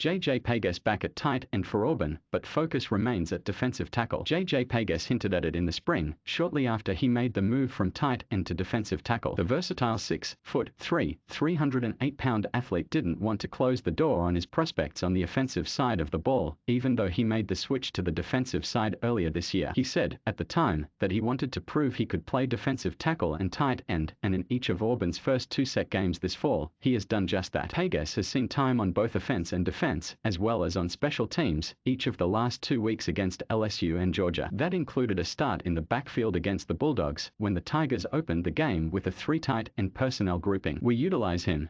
JJ Pegues back at tight end for Auburn, but focus remains at defensive tackle. JJ Pegues hinted at it in the spring, shortly after he made the move from tight end to defensive tackle. The versatile 6'3", 308-pound athlete didn't want to close the door on his prospects on the offensive side of the ball, even though he made the switch to the defensive side earlier this year. He said, at the time, that he wanted to prove he could play defensive tackle and tight end, and in each of Auburn's first two set games this fall, he has done just that. Pegues has seen time on both offense and defense, as well as on special teams, each of the last 2 weeks against LSU and Georgia. That included a start in the backfield against the Bulldogs, when the Tigers opened the game with a 3 tight end personnel grouping. We utilize him.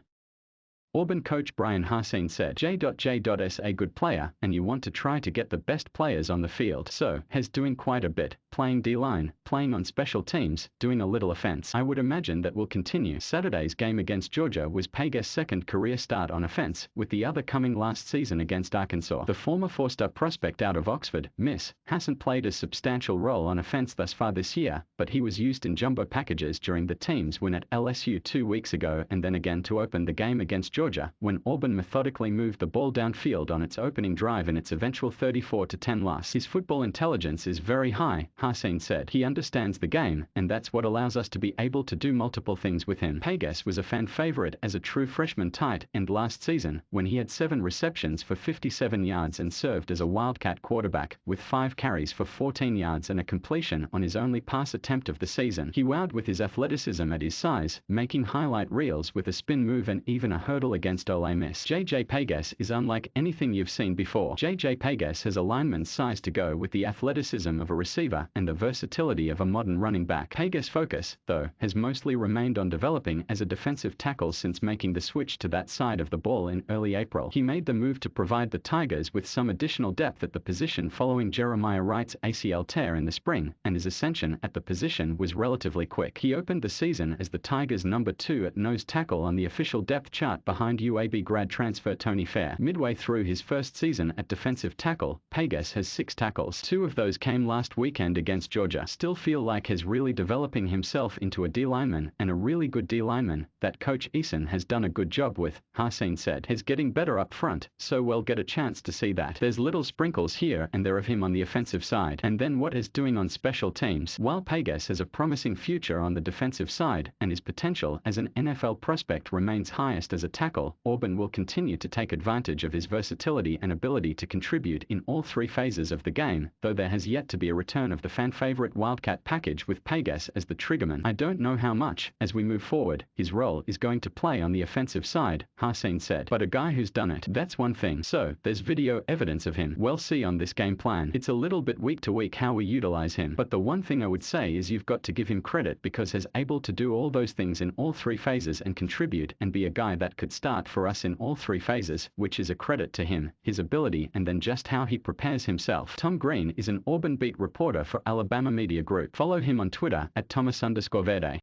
Auburn coach Bryan Harsin said, J.J.'s a good player, and you want to try to get the best players on the field. So, has doing quite a bit, playing D-line, playing on special teams, doing a little offense. I would imagine that will continue. Saturday's game against Georgia was Pegues' second career start on offense, with the other coming last season against Arkansas. The former four-star prospect out of Oxford, Miss, hasn't played a substantial role on offense thus far this year, but he was used in jumbo packages during the team's win at LSU 2 weeks ago and then again to open the game against Georgia, when Auburn methodically moved the ball downfield on its opening drive in its eventual 34-10 loss. His football intelligence is very high, Harsin said. He understands the game, and that's what allows us to be able to do multiple things with him. Pegues was a fan favorite as a true freshman tight end last season, when he had 7 receptions for 57 yards and served as a Wildcat quarterback, with 5 carries for 14 yards and a completion on his only pass attempt of the season. He wowed with his athleticism at his size, making highlight reels with a spin move and even a hurdle against Ole Miss. JJ Pegues is unlike anything you've seen before. JJ Pegues has a lineman's size to go with the athleticism of a receiver and the versatility of a modern running back. Pegues' focus, though, has mostly remained on developing as a defensive tackle since making the switch to that side of the ball in early April. He made the move to provide the Tigers with some additional depth at the position following Jeremiah Wright's ACL tear in the spring, and his ascension at the position was relatively quick. He opened the season as the Tigers' number 2 at nose tackle on the official depth chart behind UAB grad transfer Tony Fair. Midway through his first season at defensive tackle, Pegues has 6 tackles. 2 of those came last weekend against Georgia. Still feel like he's really developing himself into a D-lineman, and a really good D-lineman that Coach Eason has done a good job with, Harsin said. He's getting better up front, so we'll get a chance to see that. There's little sprinkles here and there of him on the offensive side, and then what he's doing on special teams. While Pegues has a promising future on the defensive side, and his potential as an NFL prospect remains highest as a tackle, Auburn will continue to take advantage of his versatility and ability to contribute in all 3 phases of the game, though there has yet to be a return of the fan-favorite Wildcat package with Pegues as the triggerman. I don't know how much, as we move forward, his role is going to play on the offensive side, Harsin said. But a guy who's done it, that's one thing. So, there's video evidence of him. We'll see on this game plan. It's a little bit week to week how we utilize him, but the one thing I would say is you've got to give him credit because he's able to do all those things in all 3 phases and contribute and be a guy that could start for us in all 3 phases, which is a credit to him, his ability, and then just how he prepares himself. Tom Green is an Auburn beat reporter for Alabama Media Group. Follow him on Twitter at Thomas_Verde.